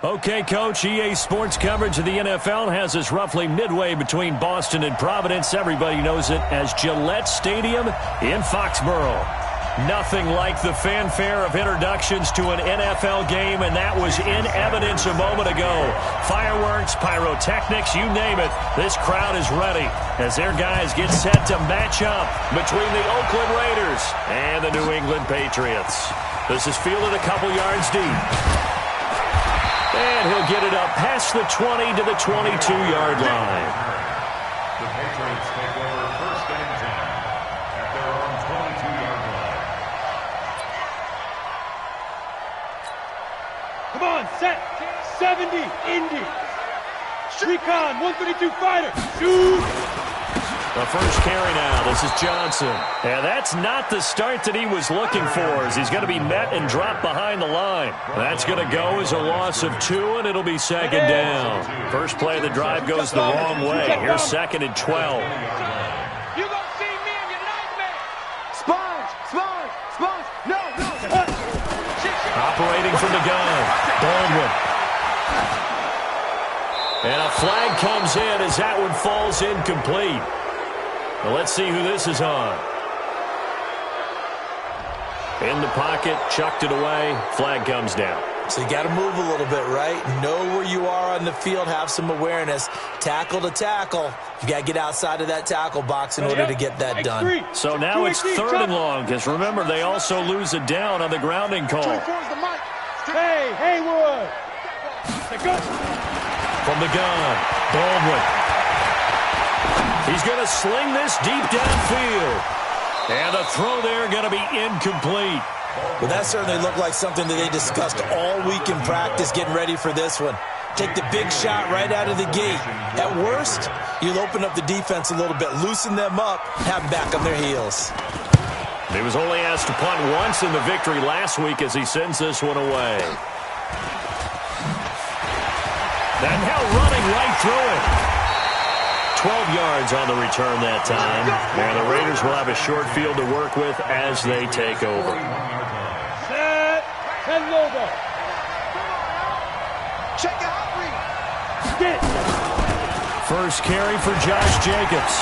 Okay, Coach, EA Sports coverage of the NFL has us roughly midway between Boston and Providence. Everybody knows it as Gillette Stadium in Foxborough. Nothing like the fanfare of introductions to an NFL game, and that was in evidence a moment ago. Fireworks, pyrotechnics, you name it. This crowd is ready as their guys get set to match up between the Oakland Raiders and the New England Patriots. This is fielded a couple yards deep. And he'll get it up past the 20 to the 22-yard line. The Patriots take over first and 10 at their own 22-yard line. Come on, set. 70, Indy. Recon, 132 fighter. Shoot. The first carry now. This is Johnson. And that's not the start that he was looking for, as he's going to be met and dropped behind the line. That's going to go as a loss of 2, and it'll be second down. First play of the drive goes the wrong way. Here's second and 12. You gonna see me in your nightmare. Sponge. No. Operating from the gun. Baldwin. And a flag comes in as that one falls incomplete. Well, let's see who this is on. In the pocket, chucked it away, flag comes down. So you got to move a little bit, right? Know where you are on the field, have some awareness. Tackle to tackle. You got to get outside of that tackle box in order to get that done. So now it's 3rd and long, because remember, they also lose it down on the grounding call. Hey, Haywood. From the gun, Baldwin. He's going to sling this deep downfield. And the throw there going to be incomplete. Well, that certainly looked like something that they discussed all week in practice getting ready for this one. Take the big shot right out of the gate. At worst, you'll open up the defense a little bit, loosen them up, have them back on their heels. He was only asked to punt once in the victory last week as he sends this one away. And now running right through it. 12 yards on the return that time. And the Raiders will have a short field to work with as they take over. Set. Hello. Check out. First carry for Josh Jacobs.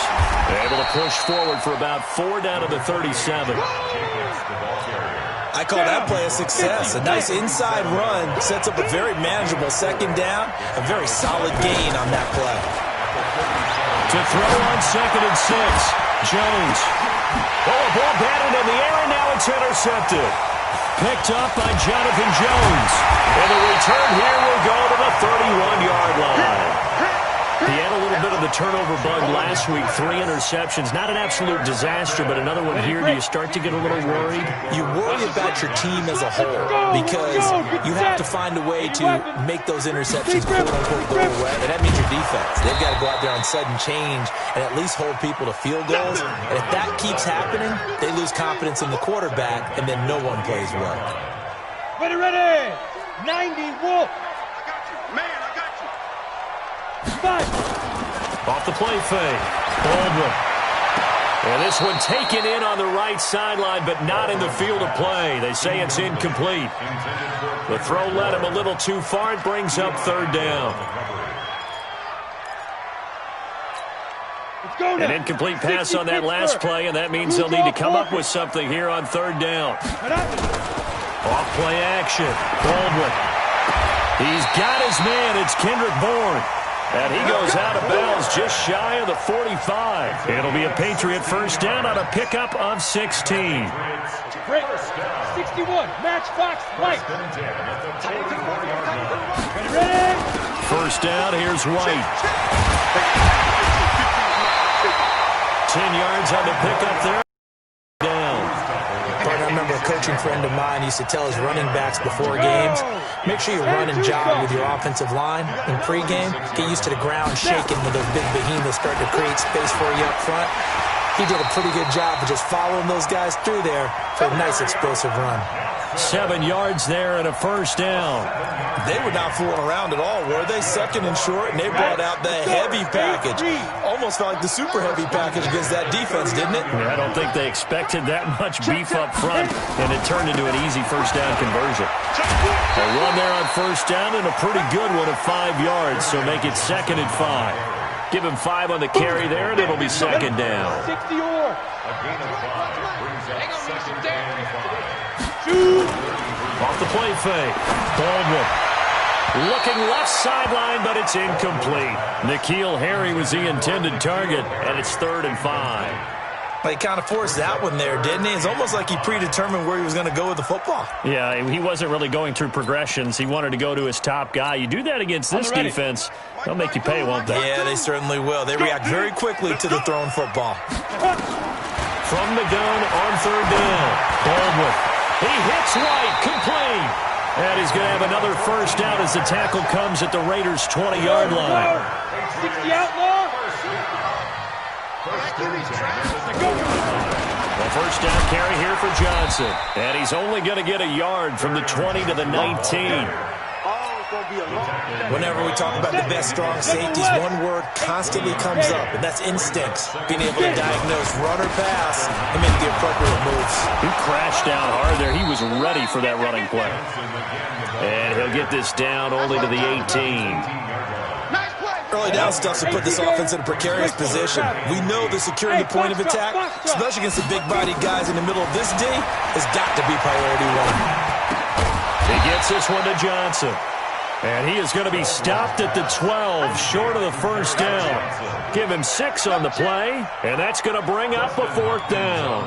Able to push forward for about 4 down to the 37. I call that play a success. A nice inside run sets up a very manageable second down. A very solid gain on that play. To throw on 2nd and 6. Jones. Oh, a ball batted in the air, and now it's intercepted. Picked up by Jonathan Jones. And the return here will go to the 31-yard line. He had a little bit of the turnover bug last week. 3 interceptions. Not an absolute disaster, but another one here. Do you start to get a little worried? You worry about your team as a whole because you have to find a way to make those interceptions quote-unquote go away. And that means your defense. They've got to go out there on sudden change and at least hold people to field goals. And if that keeps happening, they lose confidence in the quarterback, and then no one plays well. Ready. 90 Wolf. Off the play fake. Baldwin. And this one taken in on the right sideline, but not in the field of play. They say it's incomplete. The throw led him a little too far. It brings up 3rd down. An incomplete pass on that last play, and that means they'll need to come up with something here on 3rd down. Off play action. Baldwin. He's got his man. It's Kendrick Bourne. And he goes out of bounds just shy of the 45. It'll be a Patriot first down on a pickup of 16. 61, Matchbox White. Ready? First down, here's White. 10 yards on the pickup there. I remember a coaching friend of mine used to tell his running backs before games, make sure you run and jog with your offensive line in pregame. Get used to the ground shaking when those big behemoths start to create space for you up front. He did a pretty good job of just following those guys through there for a nice explosive run. 7 yards there and a first down. They were not fooling around at all, were they? Second and short, and they brought out the heavy package. Almost felt like the super heavy package against that defense, didn't it? Yeah, I don't think they expected that much beef up front, and it turned into an easy first down conversion. A run there on first down and a pretty good one of 5 yards, so make it 2nd and 5. Give him 5 on the carry there, and it'll be 2nd down. 60 or. A gain of 5 brings up 2nd and 5. Off the play fake. Baldwin looking left sideline, but it's incomplete. N'Keal Harry was the intended target, and it's 3rd and 5. He kind of forced that one there, didn't he? It's almost like he predetermined where he was going to go with the football. Yeah, he wasn't really going through progressions. He wanted to go to his top guy. You do that against this defense, they'll make you pay, won't they? Yeah, they certainly will. They react very quickly to the thrown football. From the gun on 3rd down. Baldwin. He hits right, complete. And he's going to have another first down as the tackle comes at the Raiders' 20-yard line. 60 outlaw. A first down carry here for Johnson. And he's only going to get a yard from the 20 to the 19. Whenever we talk about the best strong safeties, one word constantly comes up, and that's instincts. Being able to diagnose run or pass and make the appropriate moves. He crashed down hard there. He was ready for that running play. And he'll get this down only to the 18. Early down stuff to put this offense in a precarious position. We know that securing the point of attack, especially against the big-bodied guys in the middle of this D, has got to be priority one. He gets this one to Johnson. And he is going to be stopped at the 12, short of the first down. Give him 6 on the play, and that's going to bring up a 4th down.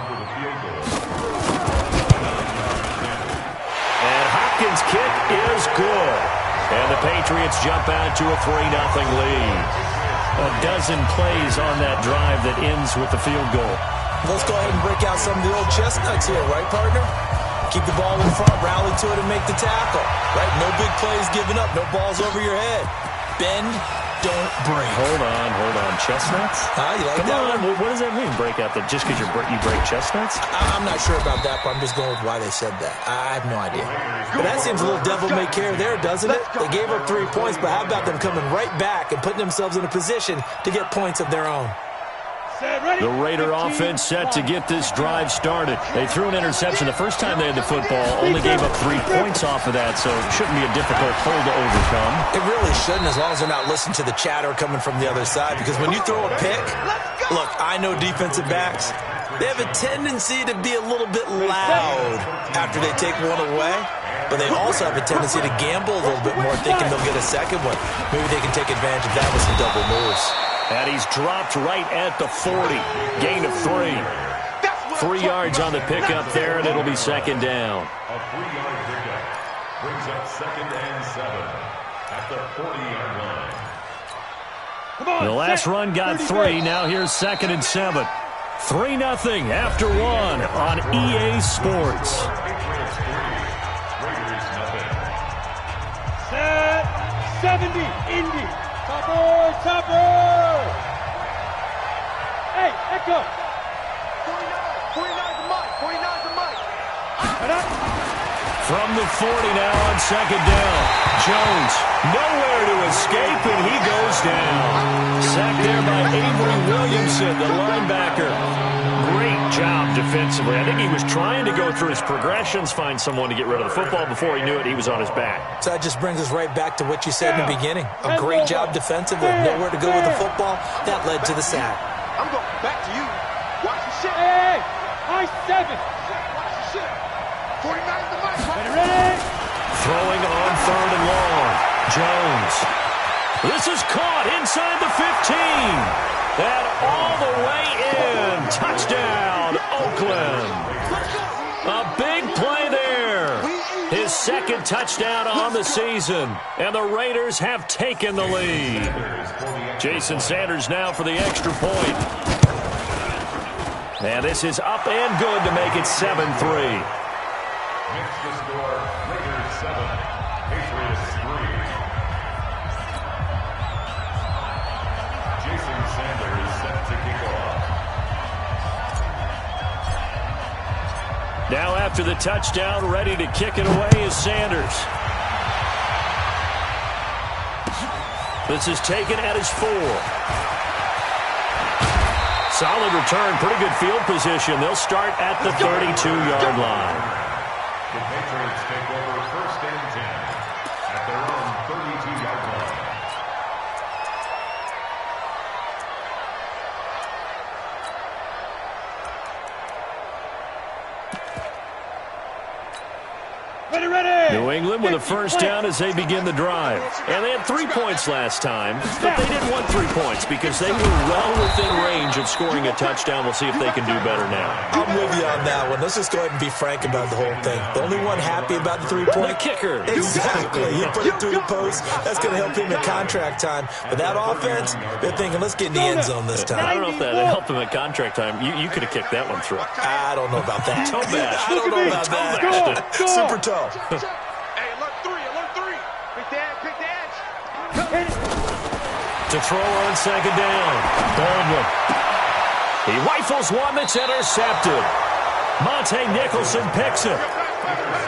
And Hopkins' kick is good. And the Patriots jump out to a 3-0 lead. A dozen plays on that drive that ends with the field goal. Let's go ahead and break out some of the old chestnuts here, right, partner? Keep the ball in front, rally to it, and make the tackle. Right? No big plays given up, no balls over your head. Bend, don't break. Hold on. Chestnuts? You like that one? What does that mean, break out? Just because you break chestnuts? I'm not sure about that, but I'm just going with why they said that. I have no idea. But that seems a little devil-may-care there, doesn't it? They gave up 3 points, but how about them coming right back and putting themselves in a position to get points of their own? The Raider offense set to get this drive started. They threw an interception the first time they had the football, only gave up 3 points off of that, so it shouldn't be a difficult hole to overcome. It really shouldn't, as long as they're not listening to the chatter coming from the other side, because when you throw a pick, look, I know defensive backs, they have a tendency to be a little bit loud after they take one away, but they also have a tendency to gamble a little bit more, thinking they'll get a second one. Maybe they can take advantage of that with some double moves. And he's dropped right at the 40. Gain of 3. 3 yards on the pickup there, and it'll be 2nd down. A 3-yard pickup brings up 2nd and 7 at the 40-yard line. The last run got 3. Now here's 2nd and 7. 3-0 after 1 on EA Sports. Patriots 3, Raiders nothing. Set 70, Indy. Topper! Hey, Echo! 49's the mic! 49's the mic! From the 40 now on 2nd down. Jones, nowhere to escape, and he goes down. Sacked there by Avery Williamson, the linebacker. Great job defensively. I think he was trying to go through his progressions, find someone to get rid of the football. Before he knew it, he was on his back. So that just brings us right back to what you said in the beginning. A great job defensively. Nowhere to go with the football. That led to the sack. I'm going back to you. Watch the shit. Hey, high 7. Watch the shit. 49's the mic. Ready? Throwing on 3rd and long. Jones. This is caught inside the 15. And all the way in. Touchdown, Oakland. A big play there. His 2nd touchdown on the season. And the Raiders have taken the lead. Jason Sanders now for the extra point. And this is up and good to make it 7-3. Makes the score Raiders 7, Patriots 3. Jason Sanders set to kick off. Now after the touchdown, ready to kick it away is Sanders. This is taken at his 4. Solid return, pretty good field position. They'll start at the 32-yard line. The Patriots take over first and 10 at their own 32-yard line. New England with a first down as they begin the drive. And they had 3 points last time, but they didn't want 3 points because they were well within range of scoring a touchdown. We'll see if they can do better now. I'm with you on that one. Let's just go ahead and be frank about the whole thing. The only one happy about the 3-point? The kicker. Exactly. He put it through the post. That's going to help him in contract time. But that offense, they're thinking, let's get in the end zone this time. I don't know if that helped him at contract time. You could have kicked that one through. I don't know about that. Toe bash. I don't know about that. Super toe. Hey, alert 3, alert 3. Pick the edge. To throw on second down. Baldwin. He rifles one that's intercepted. Monte Nicholson picks it.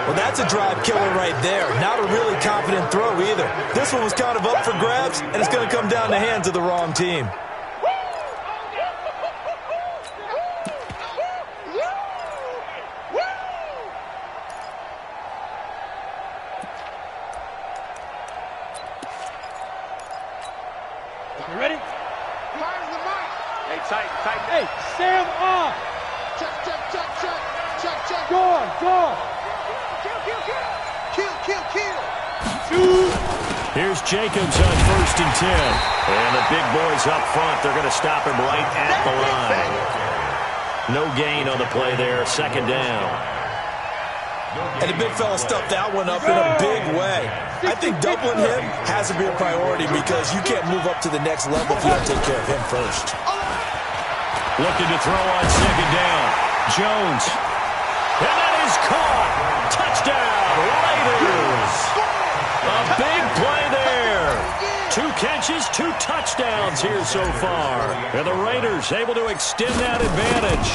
Well, that's a drive killer right there. Not a really confident throw either. This one was kind of up for grabs, and it's going to come down the hands of the wrong team. You ready? Fire the mic. Hey, tight. Hey, Sam off. Check. Go. Kill. Here's Jacobs on first and 10. And the big boys up front, they're going to stop him right at the line. No gain on the play there, second down. And the big fella stuffed that one up in a big way. I think doubling him has to be a priority because you can't move up to the next level if you don't take care of him first. Looking to throw on second down. Jones. And that is caught. Touchdown, Raiders. A big play there. 2 catches, 2 touchdowns here so far. And the Raiders able to extend that advantage.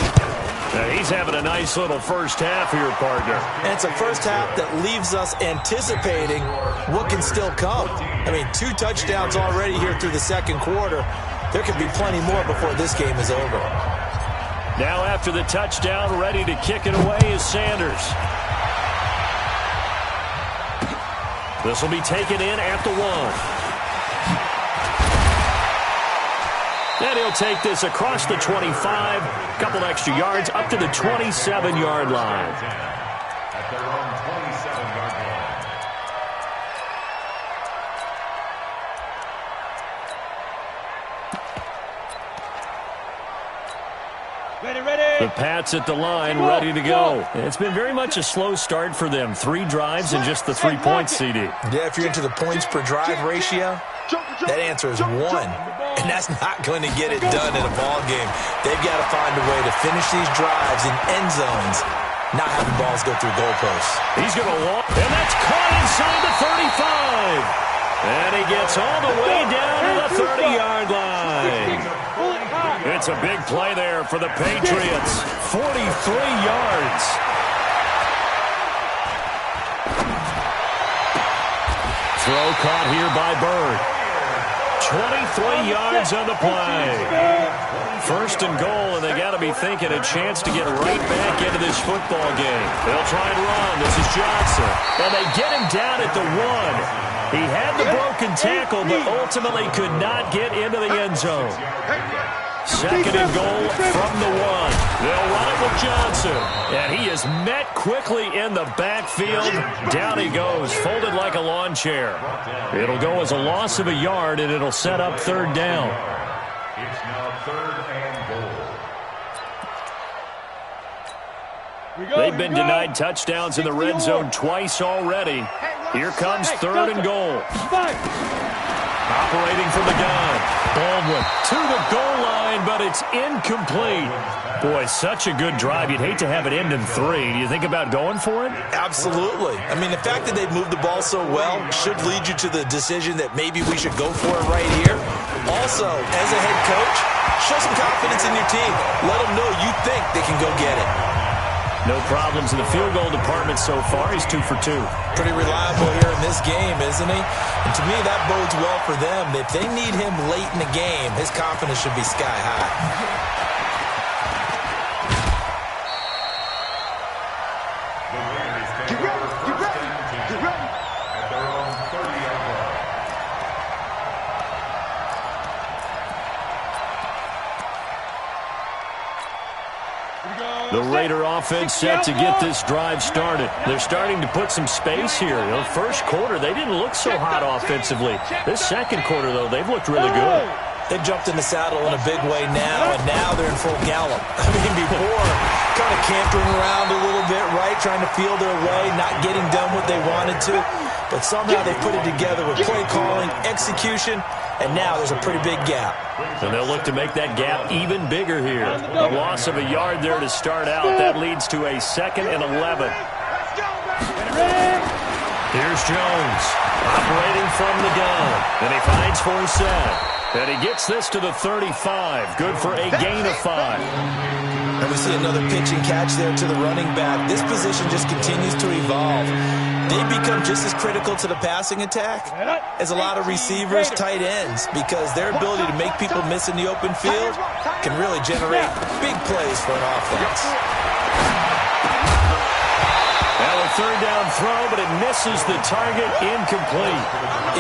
Now he's having a nice little first half here, partner. And it's a first half that leaves us anticipating what can still come. I mean, 2 touchdowns already here through the second quarter. There could be plenty more before this game is over. Now after the touchdown, ready to kick it away is Sanders. This will be taken in at the 1. And he'll take this across the 25, a couple extra yards, up to the 27-yard line. At their own 27-yard line. Ready. The Pats at the line, ready to go. It's been very much a slow start for them. 3 drives and just the 3 points, CD. Yeah, if you're into the points per drive ratio, that answer is 1. And that's not going to get it done in a ball game. They've got to find a way to finish these drives in end zones, not having balls go through goalposts. He's going to walk, and that's caught inside the 35. And he gets all the way down to the 30-yard line. It's a big play there for the Patriots. 43 yards. Throw caught here by Bird. 23 yards on the play. First and goal, and they got to be thinking a chance to get right back into this football game. They'll try and run. This is Johnson. And they get him down at the 1. He had the broken tackle, but ultimately could not get into the end zone. Second and goal from the 1. They'll run it with Johnson. And he is met quickly in the backfield. Down he goes, folded like a lawn chair. It'll go as a loss of a yard, and it'll set up third down. It's now third and goal. They've been denied touchdowns in the red zone twice already. Here comes third and goal. Operating from the gun. Baldwin to the goal line, but it's incomplete. Boy, such a good drive. You'd hate to have it end in 3. Do you think about going for it? Absolutely. I mean, the fact that they've moved the ball so well should lead you to the decision that maybe we should go for it right here. Also, as a head coach, show some confidence in your team. Let them know you think they can go get it. No problems in the field goal department so far. He's 2 for 2. Pretty reliable here in this game, isn't he? And to me, that bodes well for them. If they need him late in the game, his confidence should be sky high. The Raider offense set to get this drive started. They're starting to put some space here. You know, first quarter, they didn't look so hot offensively. This second quarter, though, they've looked really good. They've jumped in the saddle in a big way now, and now they're in full gallop. I mean, before, kind of cantering around a little bit, right, trying to feel their way, not getting done what they wanted to. But somehow they put it together with play calling, execution, and now there's a pretty big gap. And they'll look to make that gap even bigger here. A loss of a yard there to start out. That leads to a 2nd and 11. Here's Jones, operating from the gun. And he finds Forsett. And he gets this to the 35. Good for a gain of 5. And we see another pitch and catch there to the running back. This position just continues to evolve. They become just as critical to the passing attack as a lot of receivers, tight ends, because their ability to make people miss in the open field can really generate big plays for an offense. Now a 3rd down throw, but it misses the target, incomplete.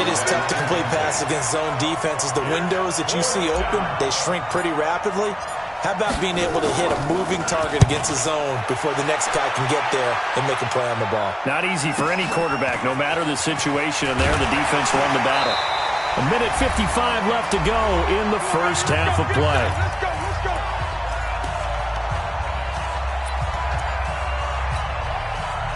It is tough to complete pass against zone defenses. The windows that you see open, they shrink pretty rapidly. How about being able to hit a moving target against a zone before the next guy can get there and make a play on the ball? Not easy for any quarterback, no matter the situation, and there the defense won the battle. 1:55 left to go in the first half of play.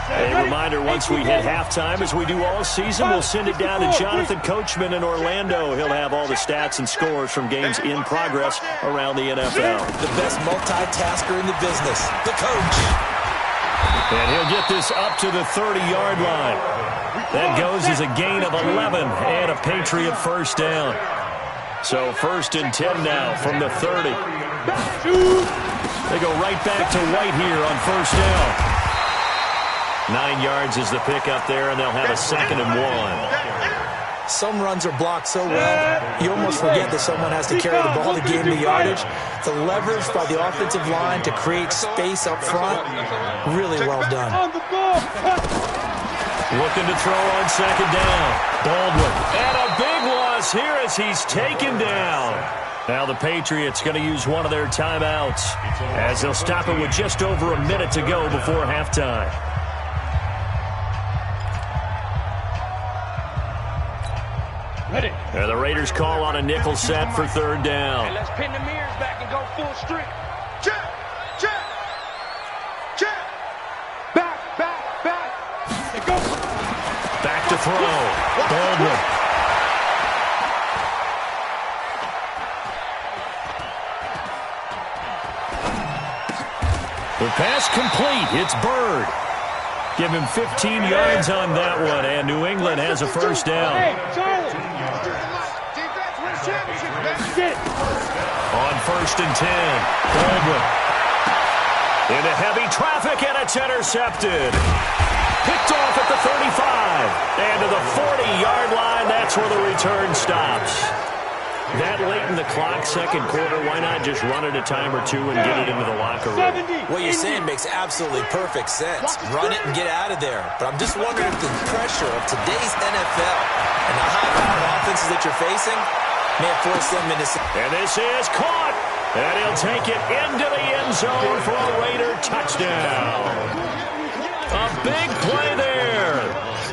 A reminder, once we hit halftime, as we do all season, we'll send it down to Jonathan Coachman in Orlando. He'll have all the stats and scores from games in progress around the NFL. The best multitasker in the business, the coach. And he'll get this up to the 30-yard line. That goes as a gain of 11 and a Patriot first down. So 1st and 10 now from the 30. They go right back to White here on 1st down. 9 yards is the pickup there, and they'll have a 2nd and 1. Some runs are blocked so well, you almost forget that someone has to carry the ball to gain the yardage. The leverage by the offensive line to create space up front, really well done. Looking to throw on 2nd down. Baldwin. And a big loss here as he's taken down. Now the Patriots going to use one of their timeouts as they'll stop it with just over a minute to go before halftime. Ready. And the Raiders call on a nickel set for 3rd down. And let's pin the mirrors back and go full streak. Check, check, check. Back. They go. Back to throw. Baldwin. The pass complete. It's Bird. Give him 15 yards on that one, and New England has a first down. On 1st and 10, Baldwin. Into heavy traffic, and it's intercepted. Picked off at the 35. And to the 40-yard line, that's where the return stops. That late in the clock, 2nd quarter, why not just run it a time or two and get it into the locker room? What you're saying makes absolutely perfect sense. Run it and get out of there. But I'm just wondering if the pressure of today's NFL and the high-powered offenses that you're facing may have forced them into... And this is caught. And he'll take it into the end zone for a Raider touchdown. A big play there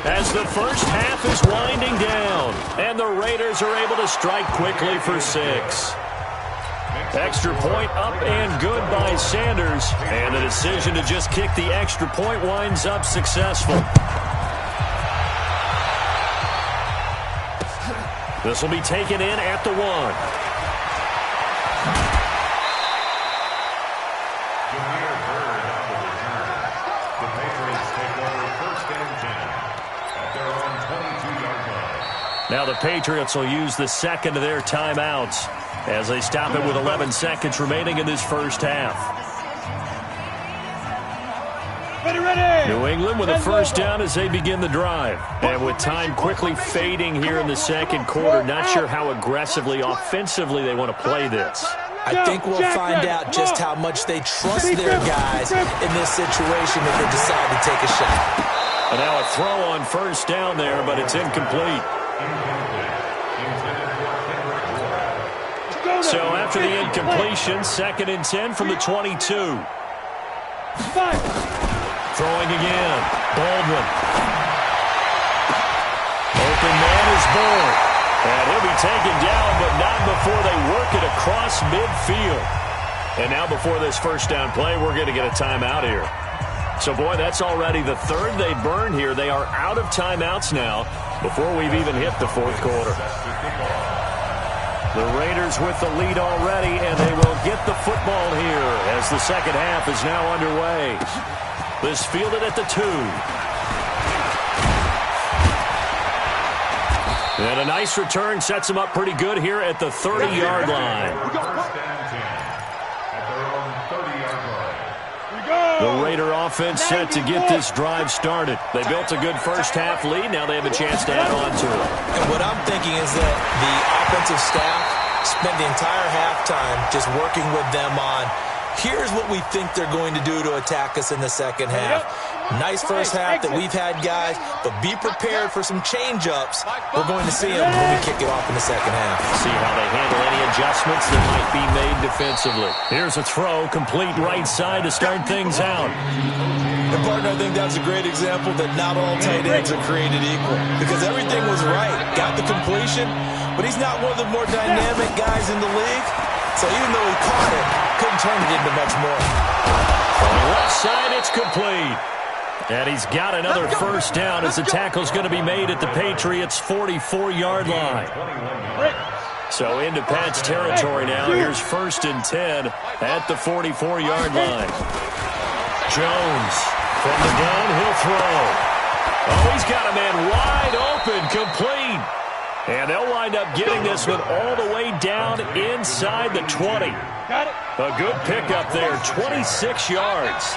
as the first half is winding down, and the Raiders are able to strike quickly for 6. Extra point up and good by Sanders, and the decision to just kick the extra point winds up successful. This will be taken in at the 1. Now the Patriots will use the 2nd of their timeouts as they stop it with 11 seconds remaining in this first half. New England with a first down as they begin the drive. And with time quickly fading here in the second quarter, not sure how aggressively, offensively they want to play this. I think we'll find out just how much they trust their guys in this situation if they decide to take a shot. And now a throw on first down there, but it's incomplete. So after the incompletion, 2nd and 10 from the 22. Throwing again. Baldwin. Open man is Bull. And he'll be taken down, but not before they work it across midfield. And now before this first down play, we're going to get a timeout here. So, boy, that's already the third they burn here. They are out of timeouts now before we've even hit the fourth quarter. The Raiders with the lead already, and they will get the football here as the second half is now underway. This fielded at the 2. And a nice return sets them up pretty good here at the 30-yard line. The Raider offense set to get this drive started. They built a good first-half lead. Now they have a chance to add on to it. And what I'm thinking is that the offensive staff spent the entire halftime just working with them on, here's what we think they're going to do to attack us in the second half. Nice first half that we've had, guys, but be prepared for some change-ups. We're going to see them when we kick it off in the second half. See how they handle any adjustments that might be made defensively. Here's a throw, complete right side to start things out. And, partner, I think that's a great example that not all tight ends are created equal because everything was right. Got the completion, but he's not one of the more dynamic guys in the league. So even though he caught it, couldn't turn it into much more. On the left side, it's complete. And he's got another first down as the tackle's going to be made at the Patriots' 44-yard line. So into Pat's territory now. Here's 1st and 10 at the 44-yard line. Jones from the gun, he'll throw. Oh, he's got a man wide open, complete. And they'll wind up getting this one all the way down inside the 20. A good pickup there, 26 yards.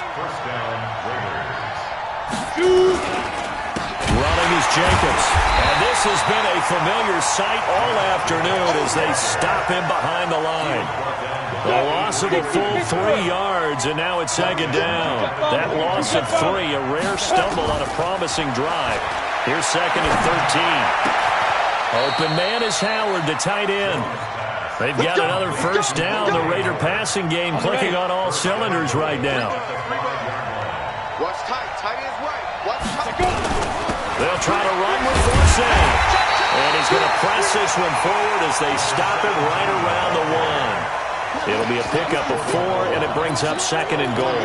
Running is Jacobs. And this has been a familiar sight all afternoon as they stop him behind the line. A loss of a full 3 yards, and now it's 2nd down. That loss of 3, a rare stumble on a promising drive. Here's 2nd and 13. Open man is Howard, the tight end. They've got another first down. The Raider passing game clicking on all cylinders right now. Watch tight. Tight end's right. Watch tight. They'll try to run with Forsey. And he's going to press this one forward as they stop it right around the 1. It'll be a pickup of 4, and it brings up 2nd and goal.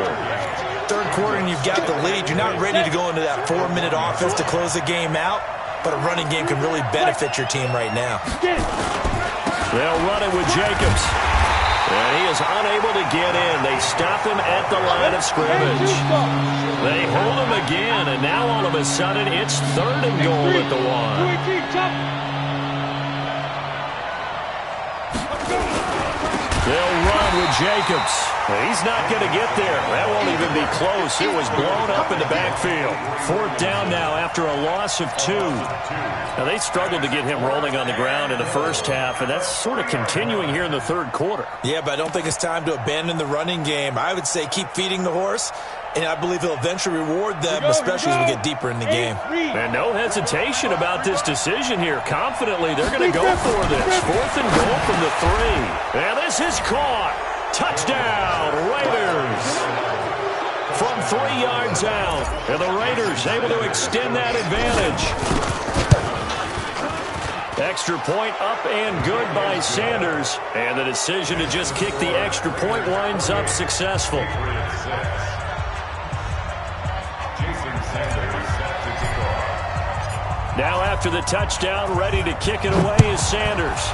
Third quarter, and you've got the lead. You're not ready to go into that 4-minute offense to close the game out. But a running game can really benefit your team right now. They'll run it with Jacobs. And he is unable to get in. They stop him at the line of scrimmage. They hold him again, and now all of a sudden it's 3rd and goal at the 1. They'll run with Jacobs. He's not going to get there. That won't even be close. It was blown up in the backfield. 4th down now after a loss of 2. Now, they struggled to get him rolling on the ground in the first half, and that's sort of continuing here in the third quarter. Yeah, but I don't think it's time to abandon the running game. I would say keep feeding the horse, and I believe he'll eventually reward them, especially as we get deeper in the game. And no hesitation about this decision here. Confidently, they're going to go for this. 4th and goal from the 3. And this is caught. Touchdown, Raiders. From 3 yards out. And the Raiders able to extend that advantage. Extra point up and good by Sanders. And the decision to just kick the extra point winds up successful. Now after the touchdown, ready to kick it away is Sanders.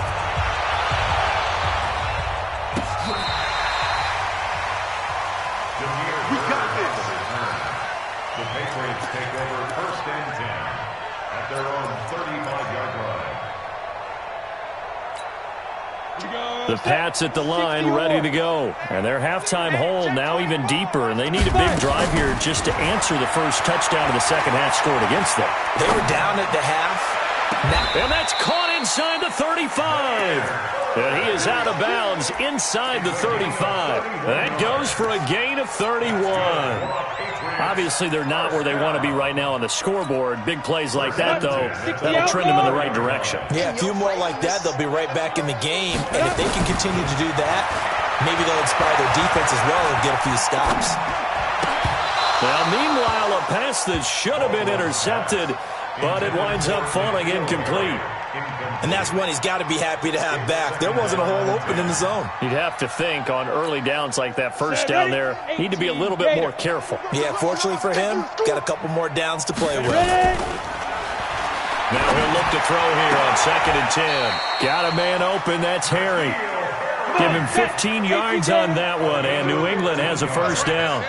We got this. The Patriots take over 1st and 10 at their own 35-yard line. The Pats at the line, ready to go. And their halftime hole now even deeper, and they need a big drive here just to answer the first touchdown of the second half scored against them. They were down at the half. And that's caught inside the 35. And he is out of bounds inside the 35. That goes for a gain of 31. Obviously, they're not where they want to be right now on the scoreboard. Big plays like that, though, that'll trend them in the right direction. Yeah, a few more like that, they'll be right back in the game. And if they can continue to do that, maybe they'll inspire their defense as well and get a few stops. Now, meanwhile, a pass that should have been intercepted, but it winds up falling incomplete. And that's one he's got to be happy to have back. There wasn't a hole open in the zone. You'd have to think on early downs like that first down there, need to be a little bit more careful. Yeah, fortunately for him, got a couple more downs to play with. Now he'll look to throw here on 2nd and 10. Got a man open, that's Harry. Give him 15 yards on that one, and New England has a first down.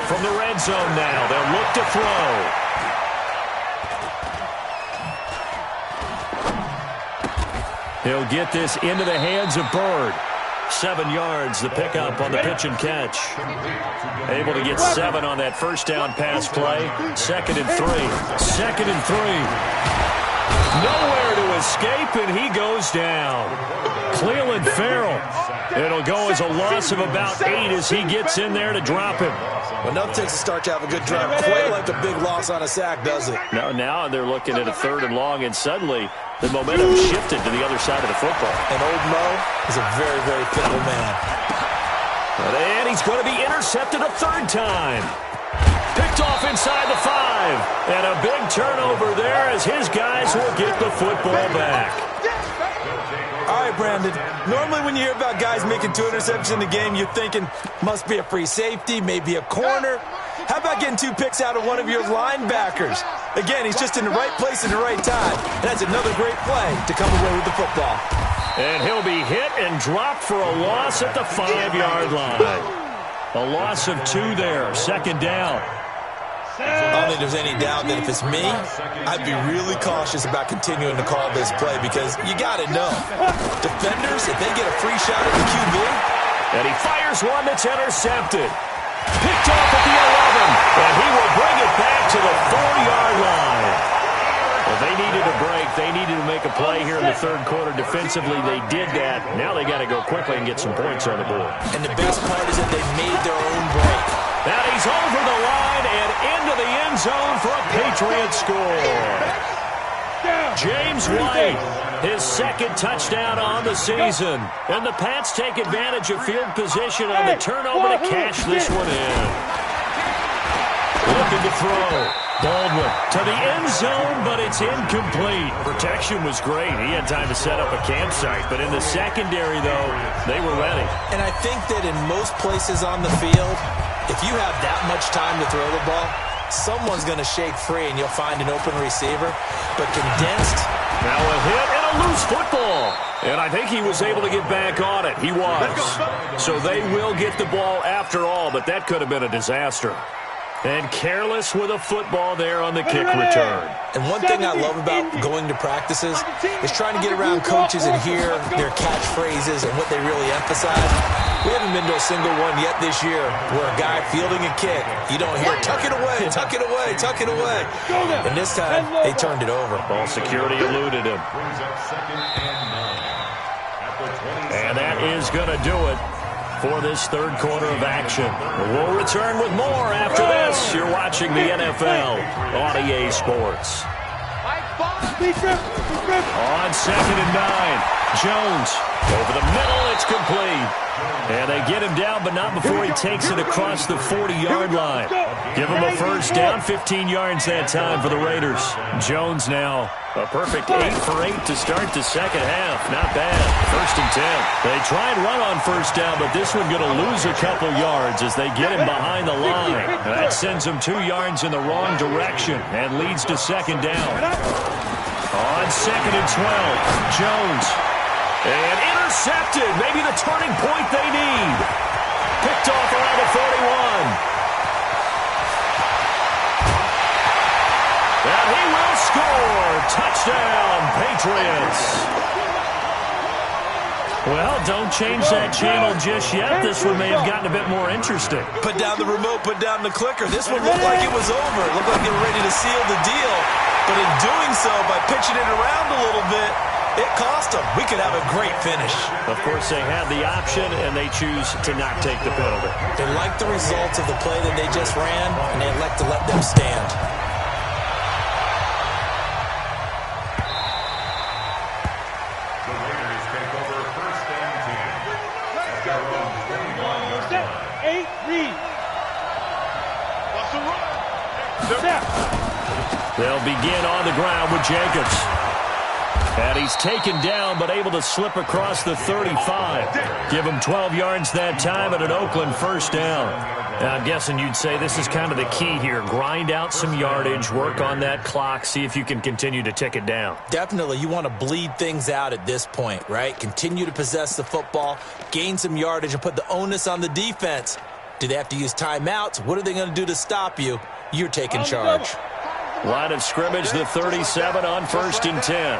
From the red zone now, they'll look to throw. He'll get this into the hands of Bird. 7 yards, the pickup on the pitch and catch. Able to get 7 on that first down pass play. 2nd and 3. 2nd and 3. Nowhere to escape, and he goes down. Cleveland Farrell. It'll go as a loss of about 8 as he gets in there to drop him. Well, no takes to start to have a good drive. Quite like a big loss on a sack, does it? Now they're looking at a 3rd and long, and suddenly the momentum shifted to the other side of the football. And old Mo is a very, very fickle man. And he's going to be intercepted a 3rd time. Picked off inside the 5. And a big turnover there as his guys will get the football back. All right, Brandon. Normally when you hear about guys making 2 interceptions in the game, you're thinking must be a free safety, maybe a corner. How about getting 2 picks out of one of your linebackers? Again, he's just in the right place at the right time. And that's another great play to come away with the football. And he'll be hit and dropped for a loss at the 5-yard line. A loss of 2 there, 2nd down. I don't think there's any doubt that if it's me, I'd be really cautious about continuing to call this play because you got to know. Defenders, if they get a free shot at the QB. And he fires one that's intercepted. Picked off at the 11. And he will bring it back to the 4-yard line. Well, they needed a break. They needed to make a play here in the 3rd quarter. Defensively, they did that. Now they got to go quickly and get some points on the board. And the best part is that they made their own break. Now he's over the line and into the end zone for a Patriots score. James White, his 2nd touchdown on the season. And the Pats take advantage of field position on the turnover to cash this one in. Looking to throw. Baldwin to the end zone, but it's incomplete. Protection was great. He had time to set up a campsite, but in the secondary, though, they were ready. And I think that in most places on the field, if you have that much time to throw the ball, someone's going to shake free and you'll find an open receiver. But condensed. Now a hit and a loose football. And I think he was able to get back on it. He was. So they will get the ball after all, but that could have been a disaster. And careless with a football there on the kick return. And one thing I love about going to practices is trying to get around coaches and hear their catchphrases and what they really emphasize. We haven't been to a single one yet this year where a guy fielding a kick, you don't hear, tuck it away, tuck it away, tuck it away. And this time, they turned it over. Ball security eluded him. And that is going to do it for this 3rd quarter of action. We'll return with more after this. You're watching the NFL on EA Sports. On 2nd and 9, Jones over the middle, it's complete. And they get him down, but not before he takes it across the 40-yard line. Give him a first down, 15 yards that time for the Raiders. Jones now a perfect 8 for 8 to start the second half. Not bad. 1st and 10. They try and run on first down, but this one going to lose a couple yards as they get him behind the line. That sends him 2 yards in the wrong direction and leads to 2nd down. On 2nd and 12, Jones. And intercepted. Maybe the turning point they need. Picked off around the 41. And he will score. Touchdown, Patriots. Well, don't change that channel just yet. This one may have gotten a bit more interesting. Put down the remote, put down the clicker. This one looked like it was over. It looked like they were ready to seal the deal. But in doing so, by pitching it around a little bit, it cost them. We could have a great finish. Of course, they had the option, and they choose to not take the penalty. They liked the results of the play that they just ran, and they elect to let them stand. The Raiders take over first and 10 at their own 21-yard line. 8, read. What's the run? They'll begin on the ground with Jacobs. And he's taken down, but able to slip across the 35. Give him 12 yards that time at an Oakland first down. And I'm guessing you'd say this is kind of the key here. Grind out some yardage, work on that clock, see if you can continue to tick it down. Definitely, you want to bleed things out at this point, right? Continue to possess the football, gain some yardage, and put the onus on the defense. Do they have to use timeouts? What are they going to do to stop you? You're taking charge. Line of scrimmage, the 37 on first and 10.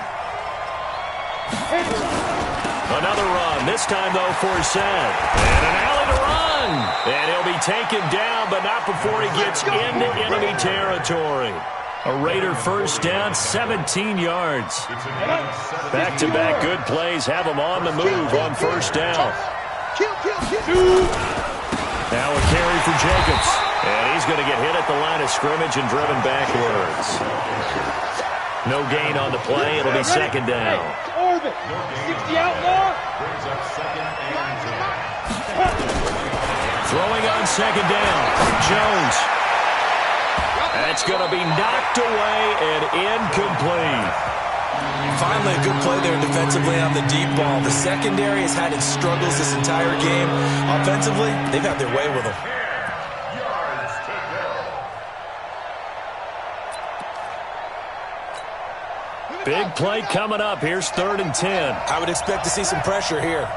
Another run, this time, though, for Sad. And an alley to run. And he'll be taken down, but not before he gets into enemy territory. A Raider first down, 17 yards. Back-to-back good plays have him on the move on first down. Now a carry for Jacobs. And he's going to get hit at the line of scrimmage and driven backwards. No gain on the play. It'll be second down. Orbit. 60 outlaw. Brings up second and 10. Throwing on second down. Jones. That's going to be knocked away and incomplete. Finally, a good play there defensively on the deep ball. The secondary has had its struggles this entire game. Offensively, they've had their way with them. Big play coming up. Here's third and 10. I would expect to see some pressure here.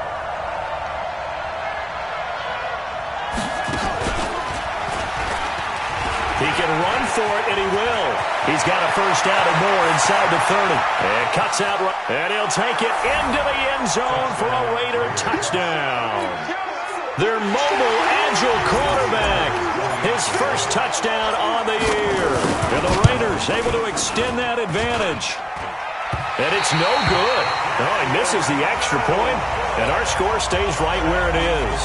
He can run for it, and he will. He's got a first down and more inside the 30. And cuts out, and he'll take it into the end zone for a Raider touchdown. Their mobile, agile quarterback. His first touchdown on the year. And the Raiders able to extend that advantage. And it's no good. Oh, he misses the extra point, and our score stays right where it is.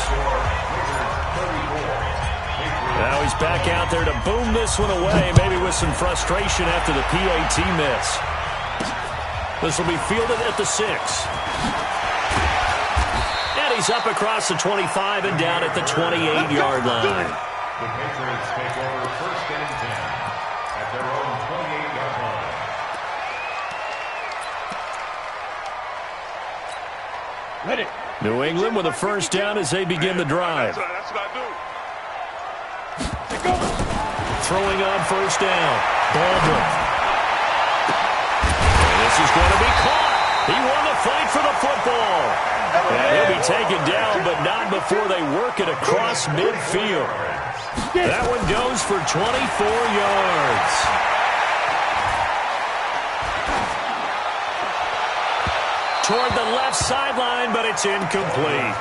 Now he's back out there to boom this one away, maybe with some frustration after the PAT miss. This will be fielded at the 6. And he's up across the 25 and down at the 28-yard line. The Patriots take over first and 10 at their own 28-yard line. Ready. New England with a first down as they begin the drive. That's what I do. Throwing on first down. Baldwin. And this is going to be caught. He won the fight for the football. And he'll be taken down, but not before they work it across midfield. That one goes for 24 yards. Toward the left sideline, but it's incomplete.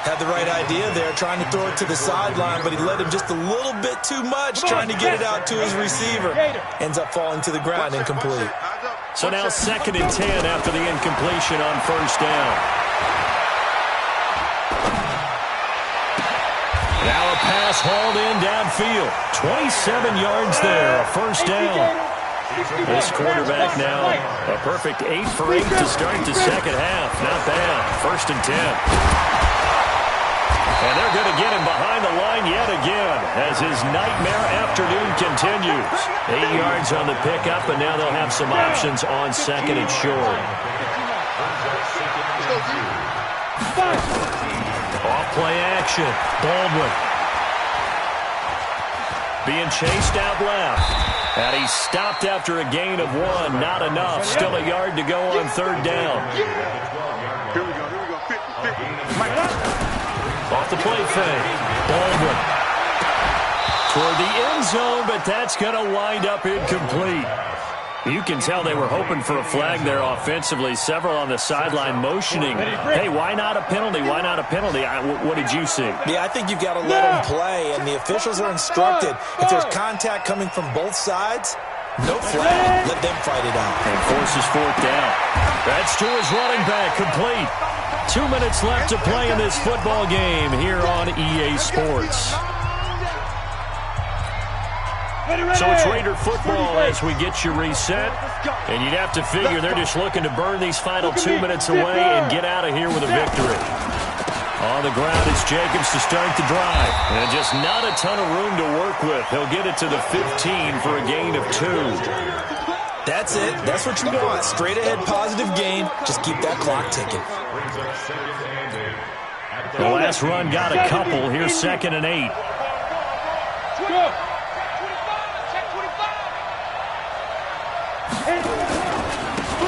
Had the right idea there, trying to throw it to the sideline, but he led him just a little bit too much, trying to get it out to his receiver. Ends up falling to the ground, incomplete. So now second and 10 after the incompletion on first down. Now a pass hauled in downfield. 27 yards there, a first down. This quarterback now a perfect 8 for 8 to start the second half. Not bad. First and 10. And they're going to get him behind the line yet again as his nightmare afternoon continues. 8 yards on the pickup, and now they'll have some options on second and short. Off play action. Baldwin. Being chased out left. And he stopped after a gain of 1. Not enough. Still a yard to go on third down. Here we go. 50. Off the play fake. Baldwin. Toward the end zone, but that's going to wind up incomplete. You can tell they were hoping for a flag there offensively. Several on the sideline motioning, hey, why not a penalty? Why not a penalty? What did you see? Yeah, I think you've got to let them play, and the officials are instructed. If there's contact coming from both sides, no flag. Let them fight it out. And forces fourth down. That's to his running back, complete. 2 minutes left to play in this football game here on EA Sports. So it's Raider football as we get you reset. And you'd have to figure they're just looking to burn these final 2 minutes away and get out of here with a victory. On the ground is Jacobs to start the drive. And just not a ton of room to work with. He'll get it to the 15 for a gain of 2. That's it. That's what you want. Straight ahead positive gain. Just keep that clock ticking. The last run got a couple. Here's 2nd and 8.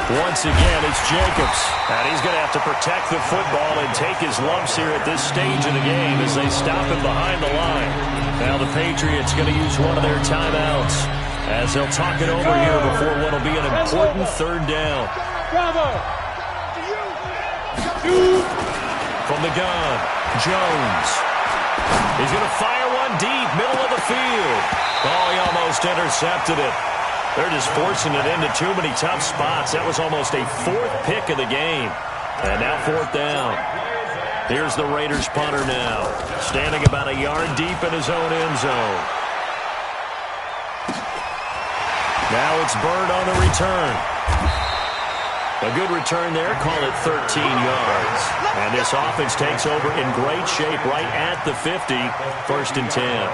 Once again, it's Jacobs. And he's going to have to protect the football and take his lumps here at this stage of the game as they stop him behind the line. Now the Patriots going to use one of their timeouts as they'll talk it over here before what will be an important 3rd down. From the gun, Jones. He's going to fire one deep, middle of the field. Oh, he almost intercepted it. They're just forcing it into too many tough spots. That was almost a 4th pick of the game. And now 4th down. Here's the Raiders punter now, standing about a yard deep in his own end zone. Now it's Bird on the return. A good return there, call it 13 yards. And this offense takes over in great shape right at the 50, 1st and 10.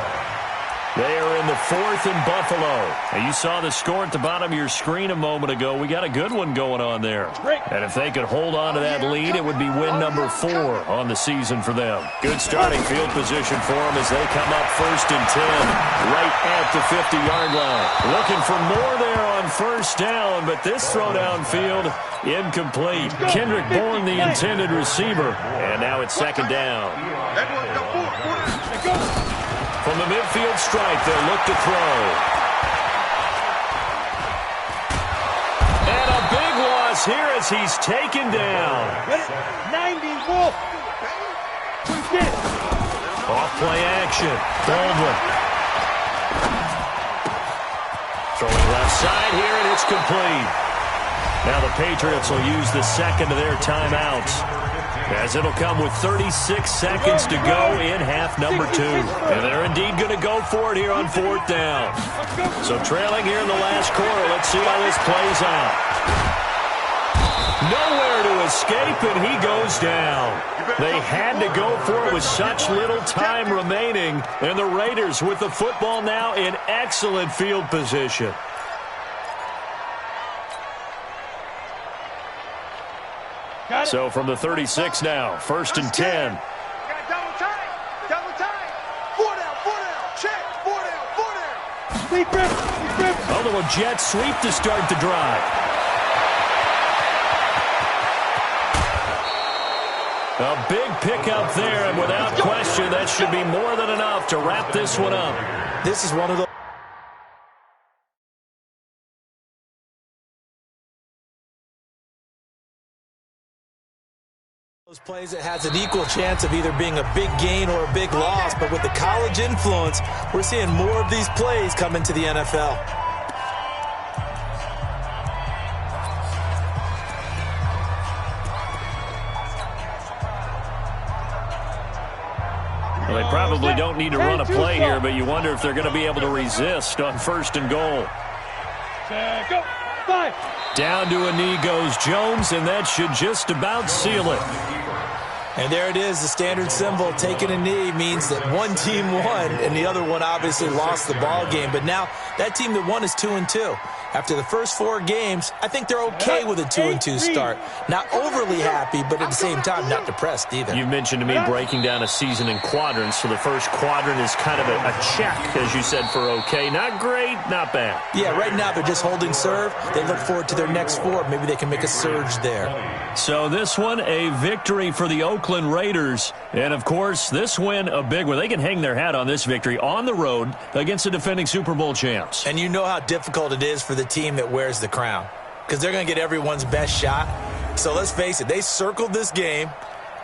They are in the 4th in Buffalo. And you saw the score at the bottom of your screen a moment ago. We got a good one going on there. And if they could hold on to that lead, it would be win number 4 on the season for them. Good starting field position for them as they come up 1st and 10, right at the 50-yard line. Looking for more there on 1st down, but this throw downfield, incomplete. Kendrick Bourne, the intended receiver. And now it's 2nd down. From the midfield stripe, they'll look to throw. And a big loss here as he's taken down. 90 Wolf. Off play action. Baldwin. Throwing left side here, and it's complete. Now the Patriots will use the 2nd of their timeouts, as it'll come with 36 seconds to go in half number 2. And they're indeed going to go for it here on 4th down. So trailing here in the last quarter, let's see how this plays out. Nowhere to escape, and he goes down. They had to go for it with such little time remaining, and the Raiders with the football now in excellent field position. So from the 36 now, 1st and 10. Double time. Double time. 4 down, 4 down. Check. 4 down, 4 down. Deep grip. Deep grip. A little jet sweep to start the drive. A big pickup there, and without question, that should be more than enough to wrap this one up. This is one of those plays that has an equal chance of either being a big gain or a big loss, but with the college influence, we're seeing more of these plays come into the NFL. Well, they probably don't need to run a play here, but you wonder if they're going to be able to resist on 1st and goal. Go. 5. Down to a knee goes Jones, and that should just about seal it. And there it is, the standard symbol. Taking a knee means that one team won, and the other one obviously lost the ball game. But now that team that won is 2-2. After the first 4 games, I think they're okay with a 2-2 start. Not overly happy, but at the same time, not depressed either. You mentioned to me breaking down a season in quadrants. So the first quadrant is kind of a check, as you said, for okay. Not great, not bad. Yeah, right now they're just holding serve. They look forward to their next 4. Maybe they can make a surge there. So this one, a victory for the Oakland Oakland Raiders. And, of course, this win, a big one. They can hang their hat on this victory on the road against the defending Super Bowl champs. And you know how difficult it is for the team that wears the crown, because they're going to get everyone's best shot. So let's face it, they circled this game.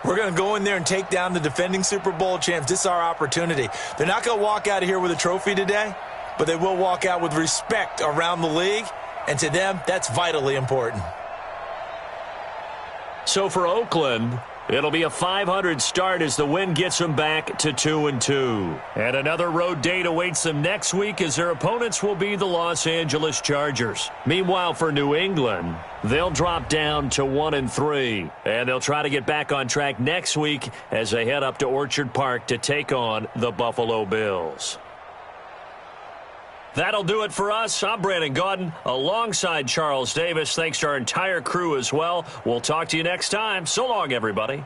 We're going to go in there and take down the defending Super Bowl champs. This is our opportunity. They're not going to walk out of here with a trophy today, but they will walk out with respect around the league. And to them, that's vitally important. So for Oakland, it'll be a 500 start as the win gets them back to 2-2. And another road date awaits them next week as their opponents will be the Los Angeles Chargers. Meanwhile, for New England, they'll drop down to 1-3. And they'll try to get back on track next week as they head up to Orchard Park to take on the Buffalo Bills. That'll do it for us. I'm Brandon Gaudin alongside Charles Davis. Thanks to our entire crew as well. We'll talk to you next time. So long, everybody.